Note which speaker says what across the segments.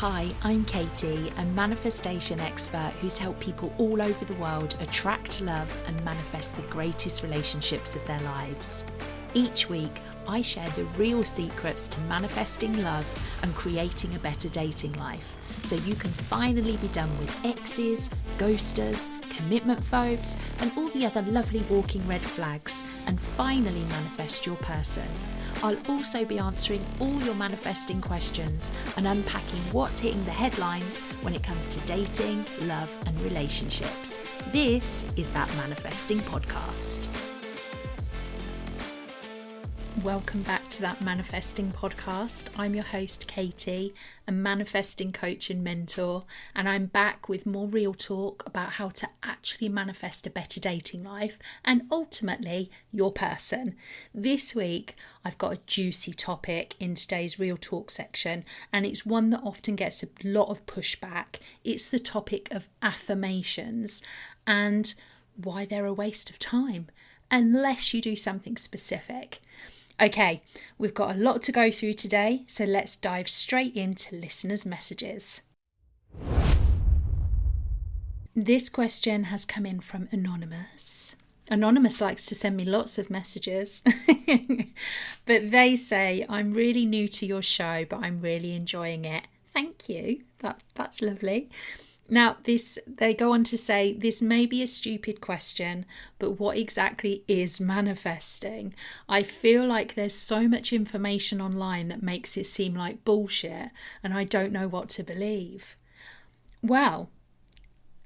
Speaker 1: Hi, I'm Katie, a manifestation expert who's helped people all over the world attract love and manifest the greatest relationships of their lives. Each week, I share the real secrets to manifesting love and creating a better dating life, so you can finally be done with exes, ghosters, commitment phobes, and all the other lovely walking red flags, and finally manifest your person. I'll also be answering all your manifesting questions and unpacking what's hitting the headlines when it comes to dating, love, and relationships. This is That Manifesting Podcast. Welcome back to That Manifesting Podcast. I'm your host, Katie, a manifesting coach and mentor, and I'm back with more real talk about how to actually manifest a better dating life and ultimately your person. This week, I've got a juicy topic in today's real talk section, and it's one that often gets a lot of pushback. It's the topic of affirmations and why they're a waste of time unless you do something specific. Okay, we've got a lot to go through today, so let's dive straight into listeners' messages. This question has come in from Anonymous. Anonymous likes to send me lots of messages, but they say, I'm really new to your show, but I'm really enjoying it. Thank you. That's lovely. Now, they go on to say, this may be a stupid question, but what exactly is manifesting? I feel like there's so much information online that makes it seem like bullshit, and I don't know what to believe. Well,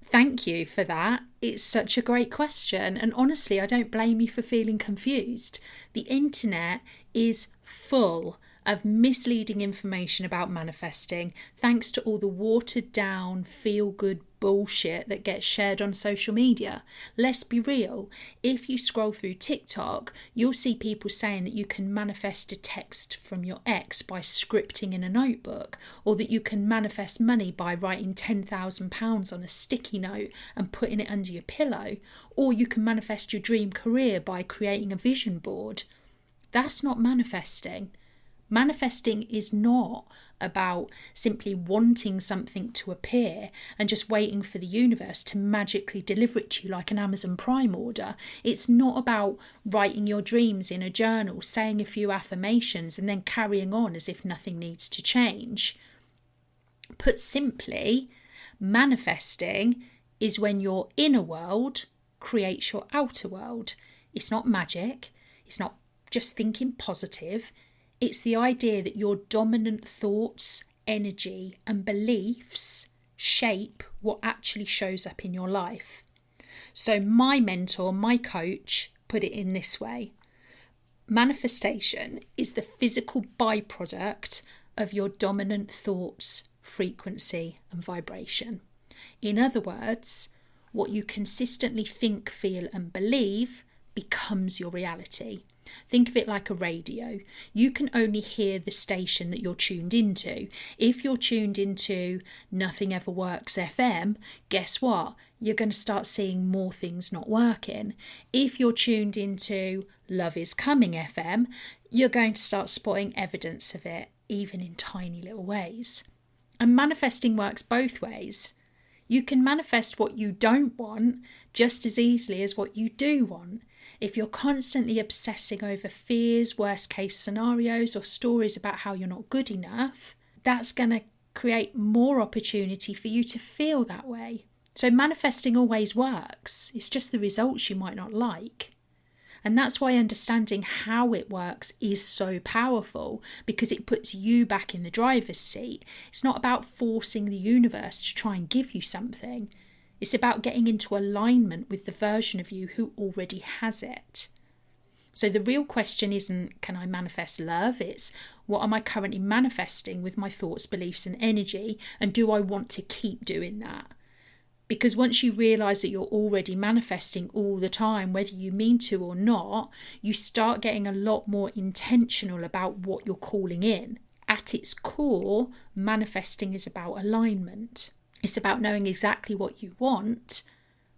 Speaker 1: thank you for that. It's such a great question, and honestly, I don't blame you for feeling confused. The internet is full of misleading information about manifesting, thanks to all the watered down, feel good bullshit that gets shared on social media. Let's be real, if you scroll through TikTok, you'll see people saying that you can manifest a text from your ex by scripting in a notebook, or that you can manifest money by writing £10,000 on a sticky note and putting it under your pillow, or you can manifest your dream career by creating a vision board. That's not manifesting. Manifesting is not about simply wanting something to appear and just waiting for the universe to magically deliver it to you like an Amazon Prime order. It's not about writing your dreams in a journal, saying a few affirmations, and then carrying on as if nothing needs to change. Put simply, manifesting is when your inner world creates your outer world. It's not magic. It's not just thinking positive. It's the idea that your dominant thoughts, energy, and beliefs shape what actually shows up in your life. So my mentor, my coach, put it in this way. Manifestation is the physical byproduct of your dominant thoughts, frequency, and vibration. In other words, what you consistently think, feel, and believe becomes your reality. Think of it like a radio. You can only hear the station that you're tuned into. If you're tuned into Nothing Ever Works FM, guess what? You're going to start seeing more things not working. If you're tuned into Love Is Coming FM, you're going to start spotting evidence of it, even in tiny little ways. And manifesting works both ways. You can manifest what you don't want just as easily as what you do want. If you're constantly obsessing over fears, worst case scenarios, or stories about how you're not good enough, that's going to create more opportunity for you to feel that way. So manifesting always works. It's just the results you might not like. And that's why understanding how it works is so powerful, because it puts you back in the driver's seat. It's not about forcing the universe to try and give you something. It's about getting into alignment with the version of you who already has it. So the real question isn't, can I manifest love? It's, what am I currently manifesting with my thoughts, beliefs, and energy? And do I want to keep doing that? Because once you realise that you're already manifesting all the time, whether you mean to or not, you start getting a lot more intentional about what you're calling in. At its core, manifesting is about alignment. It's about knowing exactly what you want,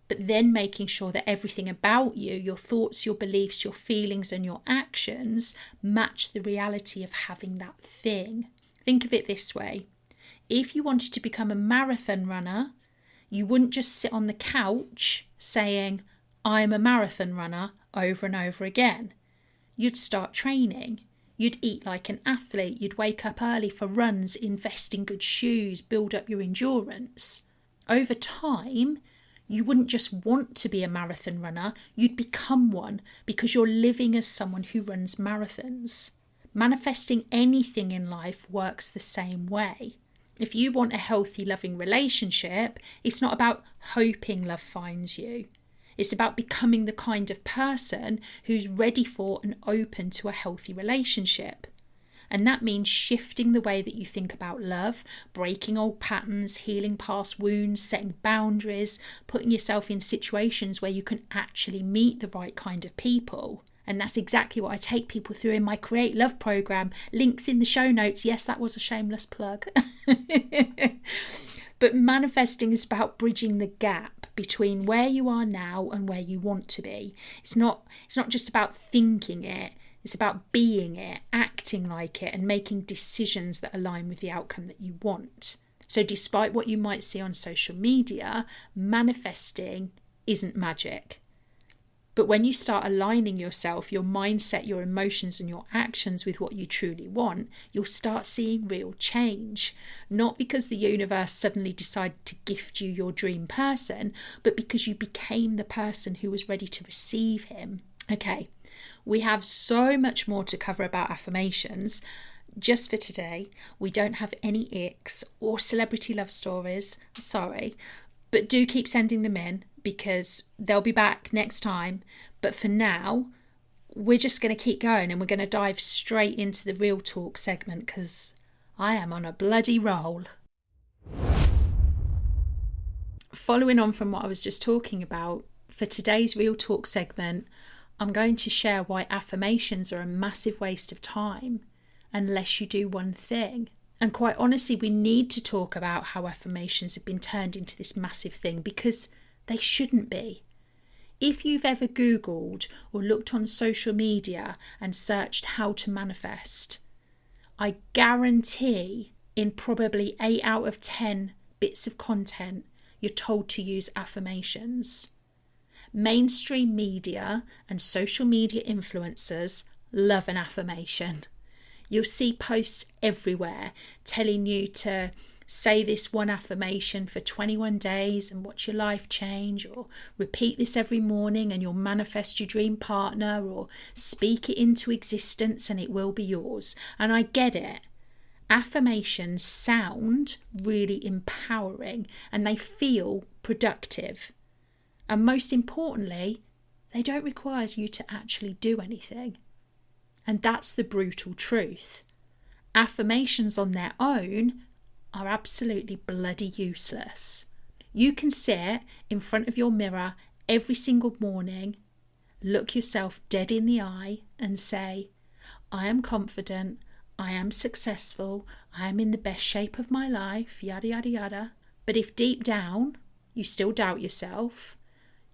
Speaker 1: but then making sure that everything about you, your thoughts, your beliefs, your feelings, and your actions match the reality of having that thing. Think of it this way. If you wanted to become a marathon runner, you wouldn't just sit on the couch saying, I'm a marathon runner over and over again. You'd start training. You'd eat like an athlete. You'd wake up early for runs, invest in good shoes, build up your endurance. Over time, you wouldn't just want to be a marathon runner, you'd become one because you're living as someone who runs marathons. Manifesting anything in life works the same way. If you want a healthy, loving relationship, it's not about hoping love finds you. It's about becoming the kind of person who's ready for and open to a healthy relationship. And that means shifting the way that you think about love, breaking old patterns, healing past wounds, setting boundaries, putting yourself in situations where you can actually meet the right kind of people. And that's exactly what I take people through in my Create Love program. Links in the show notes. Yes, that was a shameless plug. But manifesting is about bridging the gap between where you are now and where you want to be. It's not just about thinking it. It's about being it, acting like it, and making decisions that align with the outcome that you want. So despite what you might see on social media, manifesting isn't magic. But when you start aligning yourself, your mindset, your emotions and your actions with what you truly want, you'll start seeing real change. Not because the universe suddenly decided to gift you your dream person, but because you became the person who was ready to receive him. Okay, we have so much more to cover about affirmations. Just for today, we don't have any icks or celebrity love stories, sorry, but do keep sending them in because they'll be back next time. But for now, we're just going to keep going and we're going to dive straight into the real talk segment because I am on a bloody roll. Following on from what I was just talking about, for today's real talk segment, I'm going to share why affirmations are a massive waste of time unless you do one thing. And quite honestly, we need to talk about how affirmations have been turned into this massive thing because they shouldn't be. If you've ever Googled or looked on social media and searched how to manifest, I guarantee in probably 8 out of 10 bits of content, you're told to use affirmations. Mainstream media and social media influencers love an affirmation. You'll see posts everywhere telling you to say this one affirmation for 21 days and watch your life change, or repeat this every morning and you'll manifest your dream partner, or speak it into existence and it will be yours. And I get it. Affirmations sound really empowering and they feel productive. And most importantly, they don't require you to actually do anything. And that's the brutal truth. Affirmations on their own are absolutely bloody useless. You can sit in front of your mirror every single morning, look yourself dead in the eye and say, I am confident, I am successful, I am in the best shape of my life, yada, yada, yada. But if deep down you still doubt yourself,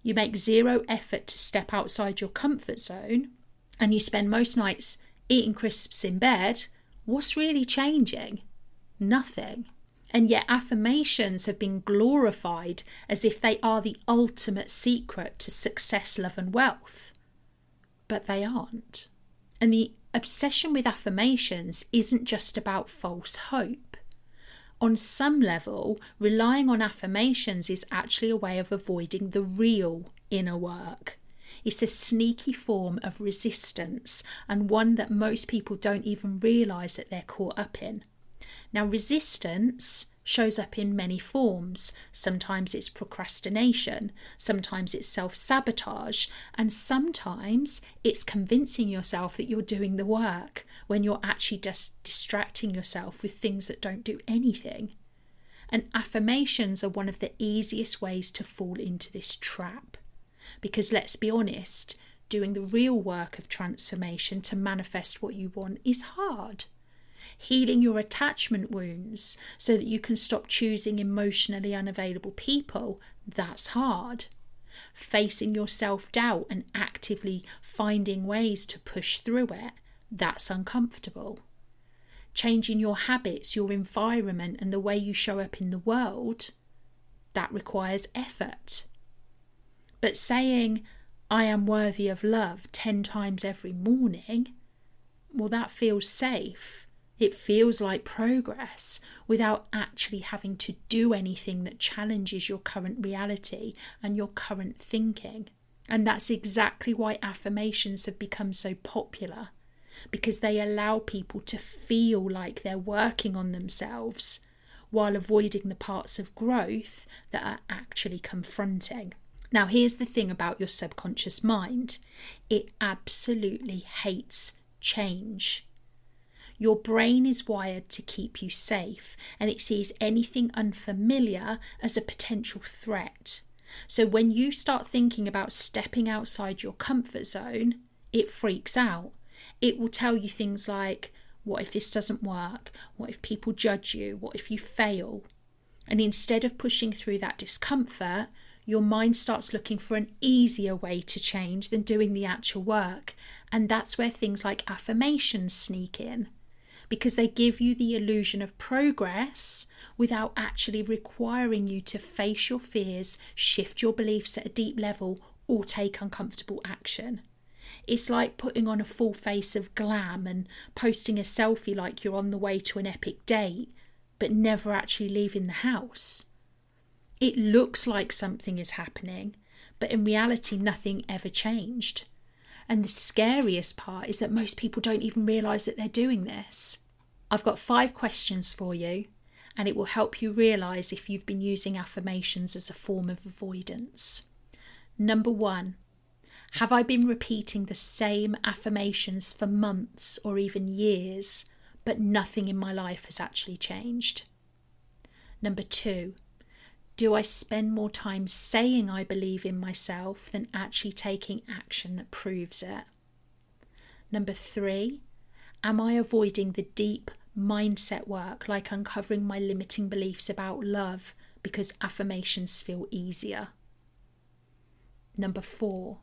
Speaker 1: you make zero effort to step outside your comfort zone, and you spend most nights eating crisps in bed, what's really changing? Nothing. And yet affirmations have been glorified as if they are the ultimate secret to success, love and wealth. But they aren't. And the obsession with affirmations isn't just about false hope. On some level, relying on affirmations is actually a way of avoiding the real inner work. It's a sneaky form of resistance, and one that most people don't even realise that they're caught up in. Now, resistance shows up in many forms. Sometimes it's procrastination, sometimes it's self-sabotage, and sometimes it's convincing yourself that you're doing the work when you're actually just distracting yourself with things that don't do anything. And affirmations are one of the easiest ways to fall into this trap. Because let's be honest, doing the real work of transformation to manifest what you want is hard. Healing your attachment wounds so that you can stop choosing emotionally unavailable people, that's hard. Facing your self-doubt and actively finding ways to push through it, that's uncomfortable. changing your habits, your environment, and the way you show up in the world, that requires effort. But saying, I am worthy of love 10 times every morning, well, that feels safe. It feels like progress without actually having to do anything that challenges your current reality and your current thinking. And that's exactly why affirmations have become so popular, because they allow people to feel like they're working on themselves while avoiding the parts of growth that are actually confronting. Now, here's the thing about your subconscious mind. It absolutely hates change. Your brain is wired to keep you safe, and it sees anything unfamiliar as a potential threat. So when you start thinking about stepping outside your comfort zone, it freaks out. It will tell you things like, what if this doesn't work? What if people judge you? What if you fail? And instead of pushing through that discomfort, your mind starts looking for an easier way to change than doing the actual work. And that's where things like affirmations sneak in, because they give you the illusion of progress without actually requiring you to face your fears, shift your beliefs at a deep level, or take uncomfortable action. It's like putting on a full face of glam and posting a selfie like you're on the way to an epic date, but never actually leaving the house. It looks like something is happening, but in reality, nothing ever changed. And the scariest part is that most people don't even realise that they're doing this. I've got 5 questions for you, and it will help you realise if you've been using affirmations as a form of avoidance. Number 1, have I been repeating the same affirmations for months or even years, but nothing in my life has actually changed? Number 2, do I spend more time saying I believe in myself than actually taking action that proves it? Number 3, am I avoiding the deep mindset work, like uncovering my limiting beliefs about love because affirmations feel easier? Number 4,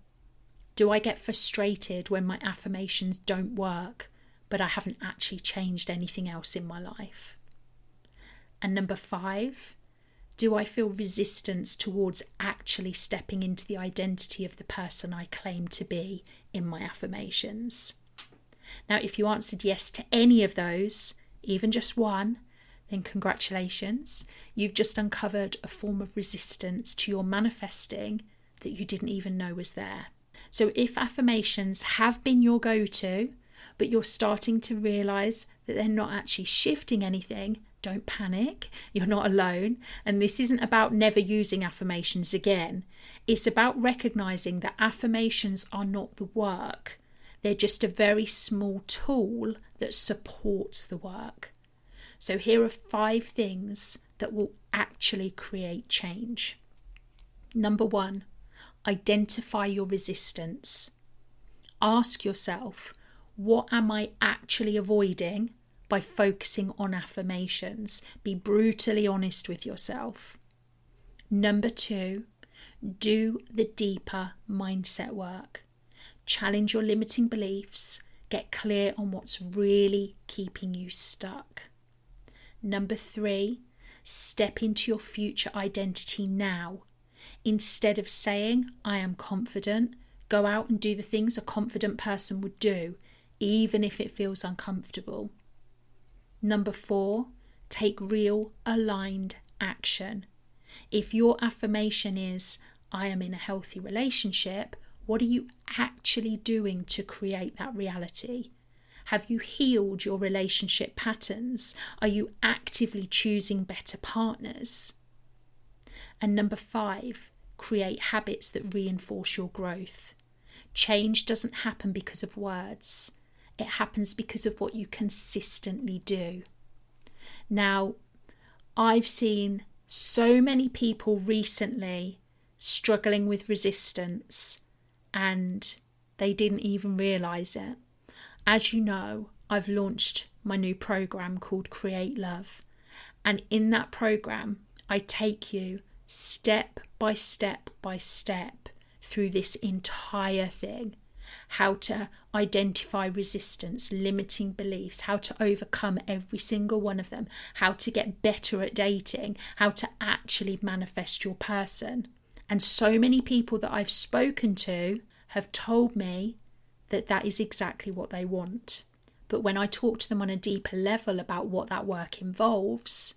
Speaker 1: do I get frustrated when my affirmations don't work, but I haven't actually changed anything else in my life? And number 5, do I feel resistance towards actually stepping into the identity of the person I claim to be in my affirmations? Now, if you answered yes to any of those, even just one, then congratulations. You've just uncovered a form of resistance to your manifesting that you didn't even know was there. So if affirmations have been your go-to, but you're starting to realise that they're not actually shifting anything, don't panic. You're not alone. And this isn't about never using affirmations again. It's about recognising that affirmations are not the work. They're just a very small tool that supports the work. So here are 5 things that will actually create change. Number 1, identify your resistance. Ask yourself, what am I actually avoiding by focusing on affirmations? Be brutally honest with yourself. Number 2, do the deeper mindset work. Challenge your limiting beliefs. Get clear on what's really keeping you stuck. Number 3, step into your future identity now. Instead of saying, I am confident, go out and do the things a confident person would do, even if it feels uncomfortable. Number 4, take real aligned action. If your affirmation is, I am in a healthy relationship, what are you actually doing to create that reality? Have you healed your relationship patterns? Are you actively choosing better partners? And number 5, create habits that reinforce your growth. Change doesn't happen because of words. It happens because of what you consistently do. Now, I've seen so many people recently struggling with resistance, and they didn't even realise it. As you know, I've launched my new program called Create Love. And in that program, I take you step by step by step through this entire thing. how to identify resistance, limiting beliefs, how to overcome every single one of them, how to get better at dating, how to actually manifest your person. And so many people that I've spoken to have told me that that is exactly what they want. But when I talk to them on a deeper level about what that work involves,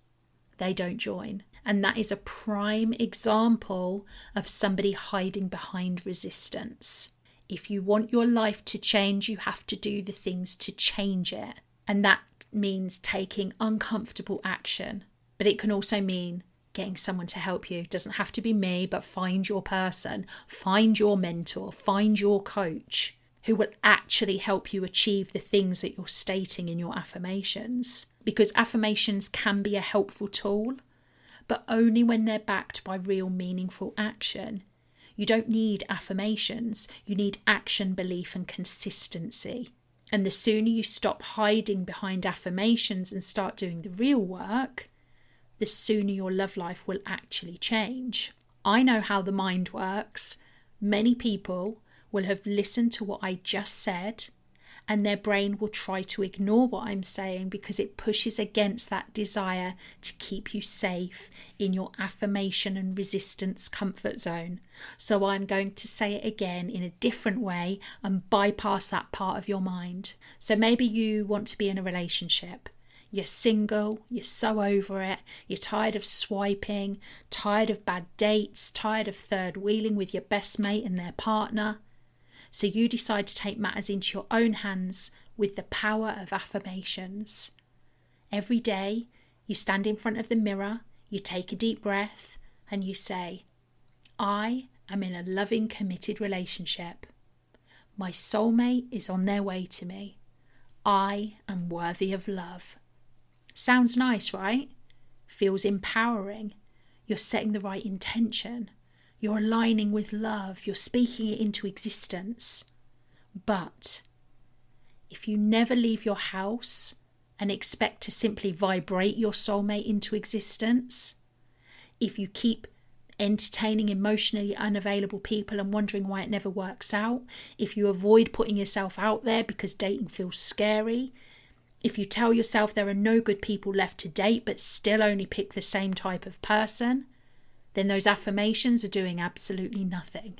Speaker 1: they don't join. And that is a prime example of somebody hiding behind resistance. If you want your life to change, you have to do the things to change it. And that means taking uncomfortable action. But it can also mean getting someone to help you. It doesn't have to be me, but find your person, find your mentor, find your coach who will actually help you achieve the things that you're stating in your affirmations. Because affirmations can be a helpful tool, but only when they're backed by real meaningful action. You don't need affirmations, you need action, belief, and consistency. And the sooner you stop hiding behind affirmations and start doing the real work, the sooner your love life will actually change. I know how the mind works. Many people will have listened to what I just said, and their brain will try to ignore what I'm saying because it pushes against that desire to keep you safe in your affirmation and resistance comfort zone. So I'm going to say it again in a different way and bypass that part of your mind. So maybe you want to be in a relationship. You're single, you're so over it, you're tired of swiping, tired of bad dates, tired of third wheeling with your best mate and their partner. So you decide to take matters into your own hands with the power of affirmations. Every day, you stand in front of the mirror, you take a deep breath, and you say, I am in a loving, committed relationship. My soulmate is on their way to me. I am worthy of love. Sounds nice, right? Feels empowering. You're setting the right intention. You're aligning with love. You're speaking it into existence. But if you never leave your house and expect to simply vibrate your soulmate into existence, if you keep entertaining emotionally unavailable people and wondering why it never works out, if you avoid putting yourself out there because dating feels scary, if you tell yourself there are no good people left to date but still only pick the same type of person, then those affirmations are doing absolutely nothing.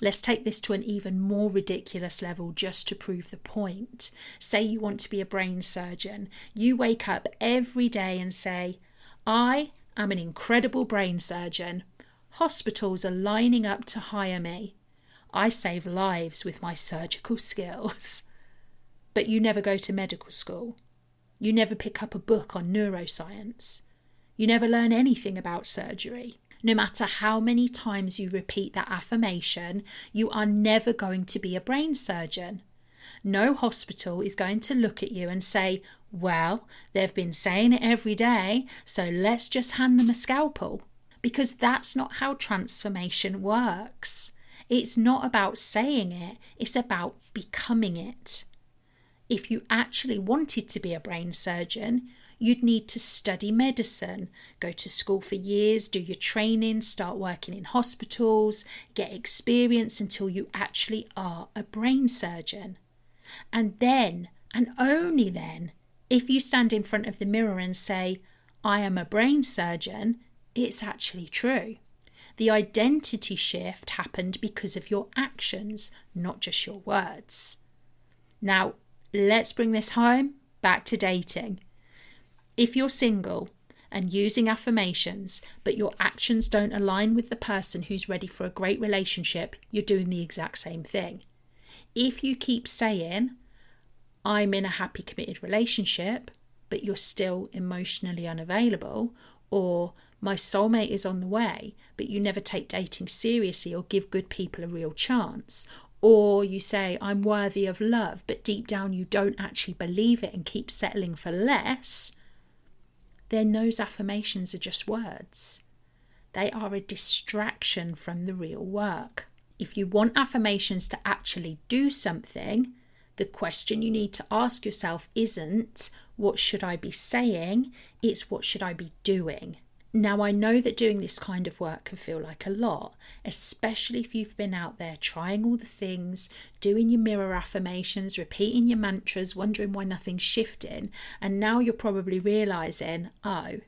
Speaker 1: Let's take this to an even more ridiculous level just to prove the point. Say you want to be a brain surgeon. You wake up every day and say, I am an incredible brain surgeon. Hospitals are lining up to hire me. I save lives with my surgical skills. But you never go to medical school. You never pick up a book on neuroscience. You never learn anything about surgery. No matter how many times you repeat that affirmation, you are never going to be a brain surgeon. No hospital is going to look at you and say, well, they've been saying it every day, so let's just hand them a scalpel. Because that's not how transformation works. It's not about saying it, it's about becoming it. If you actually wanted to be a brain surgeon, you'd need to study medicine, go to school for years, do your training, start working in hospitals, get experience until you actually are a brain surgeon. And then, and only then, if you stand in front of the mirror and say, I am a brain surgeon, it's actually true. The identity shift happened because of your actions, not just your words. Now, let's bring this home back to dating. If you're single and using affirmations, but your actions don't align with the person who's ready for a great relationship, you're doing the exact same thing. If you keep saying, I'm in a happy, committed relationship, but you're still emotionally unavailable, or my soulmate is on the way, but you never take dating seriously or give good people a real chance, or you say, I'm worthy of love, but deep down you don't actually believe it and keep settling for less, then those affirmations are just words. They are a distraction from the real work. If you want affirmations to actually do something, the question you need to ask yourself isn't, what should I be saying? It's what should I be doing? Now, I know that doing this kind of work can feel like a lot, especially if you've been out there trying all the things, doing your mirror affirmations, repeating your mantras, wondering why nothing's shifting. And now you're probably realising, oh,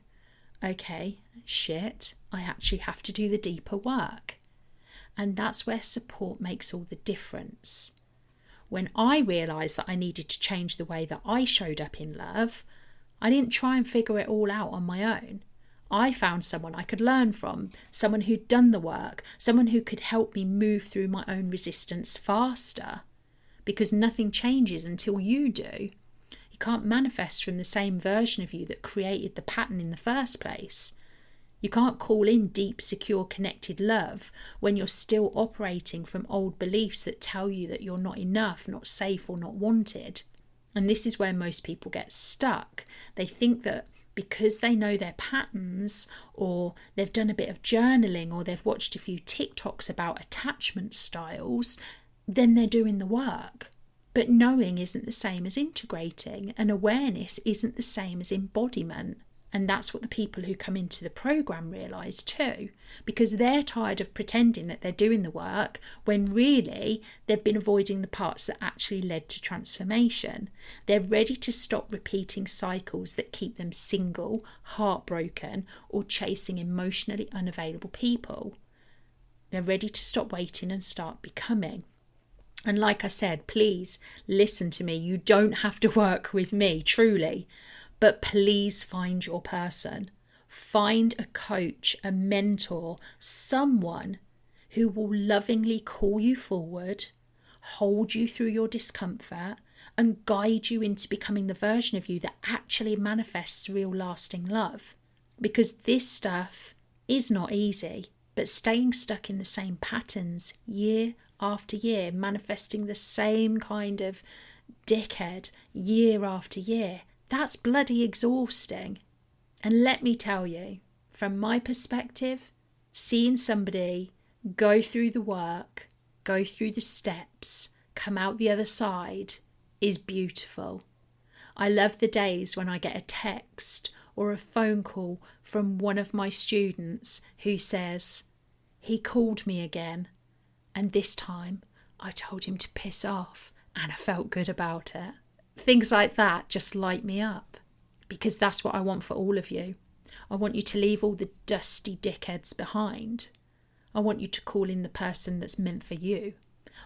Speaker 1: okay, shit, I actually have to do the deeper work. And that's where support makes all the difference. When I realised that I needed to change the way that I showed up in love, I didn't try and figure it all out on my own. I found someone I could learn from, someone who'd done the work, someone who could help me move through my own resistance faster. Because nothing changes until you do. You can't manifest from the same version of you that created the pattern in the first place. You can't call in deep, secure, connected love when you're still operating from old beliefs that tell you that you're not enough, not safe, or not wanted. And this is where most people get stuck. They think that because they know their patterns, or they've done a bit of journaling, or they've watched a few TikToks about attachment styles, then they're doing the work. But knowing isn't the same as integrating, and awareness isn't the same as embodiment. And that's what the people who come into the program realise too, because they're tired of pretending that they're doing the work when really they've been avoiding the parts that actually led to transformation. They're ready to stop repeating cycles that keep them single, heartbroken, or chasing emotionally unavailable people. They're ready to stop waiting and start becoming. And like I said, please listen to me. You don't have to work with me, truly. But please find your person. Find a coach, a mentor, someone who will lovingly call you forward, hold you through your discomfort, and guide you into becoming the version of you that actually manifests real lasting love. Because this stuff is not easy, but staying stuck in the same patterns year after year, manifesting the same kind of dickhead year after year, that's bloody exhausting. And let me tell you, from my perspective, seeing somebody go through the work, go through the steps, come out the other side is beautiful. I love the days when I get a text or a phone call from one of my students who says, he called me again, and this time I told him to piss off and I felt good about it. Things like that just light me up, because that's what I want for all of you. I want you to leave all the dusty dickheads behind. I want you to call in the person that's meant for you.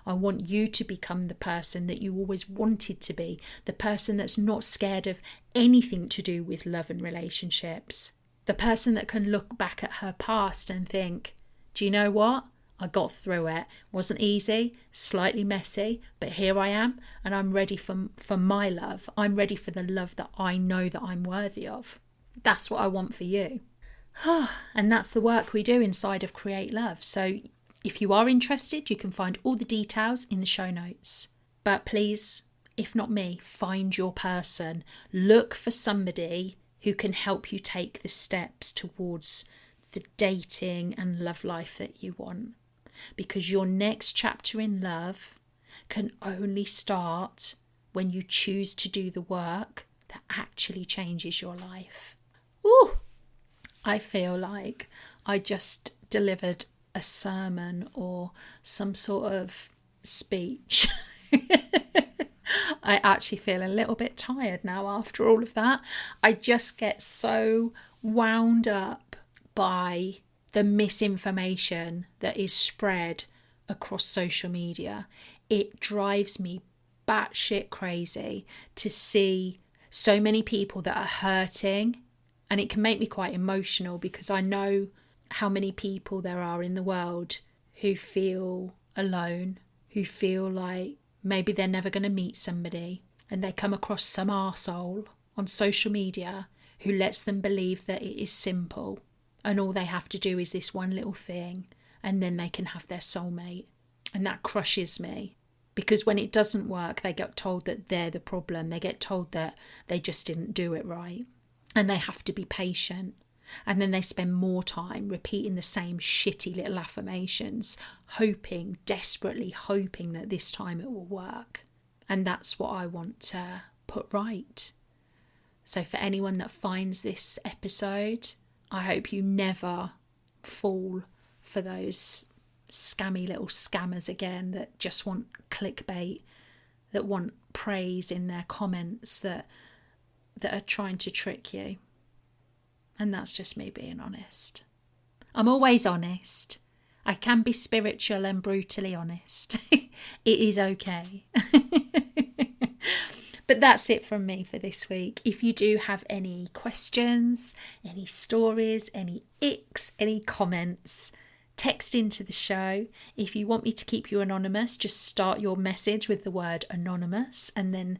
Speaker 1: I want you to become the person that you always wanted to be, the person that's not scared of anything to do with love and relationships, the person that can look back at her past and think, do you know what? I got through it. Wasn't easy, slightly messy, but here I am, and I'm ready for my love. I'm ready for the love that I know that I'm worthy of. That's what I want for you. And that's the work we do inside of Create Love. So if you are interested, you can find all the details in the show notes. But please, if not me, find your person. Look for somebody who can help you take the steps towards the dating and love life that you want. Because your next chapter in love can only start when you choose to do the work that actually changes your life. Ooh, I feel like I just delivered a sermon or some sort of speech. I actually feel a little bit tired now after all of that. I just get so wound up by the misinformation that is spread across social media. It drives me batshit crazy to see so many people that are hurting, and it can make me quite emotional because I know how many people there are in the world who feel alone, who feel like maybe they're never going to meet somebody, and they come across some arsehole on social media who lets them believe that it is simple. And all they have to do is this one little thing, and then they can have their soulmate. And that crushes me, because when it doesn't work, they get told that they're the problem. They get told that they just didn't do it right. And they have to be patient. And then they spend more time repeating the same shitty little affirmations, hoping, desperately hoping that this time it will work. And that's what I want to put right. So for anyone that finds this episode, I hope you never fall for those scammy little scammers again that just want clickbait, that want praise in their comments, that are trying to trick you. And that's just me being honest. I'm always honest. I can be spiritual and brutally honest. It is okay. But that's it from me for this week. If you do have any questions, any stories, any icks, any comments, text into the show. If you want me to keep you anonymous, just start your message with the word anonymous and then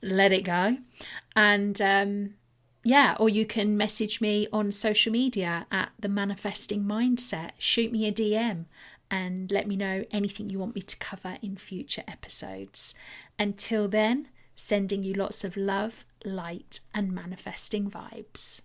Speaker 1: let it go. And or you can message me on social media at The Manifesting Mindset. Shoot me a DM and let me know anything you want me to cover in future episodes. Until then, sending you lots of love, light, and manifesting vibes.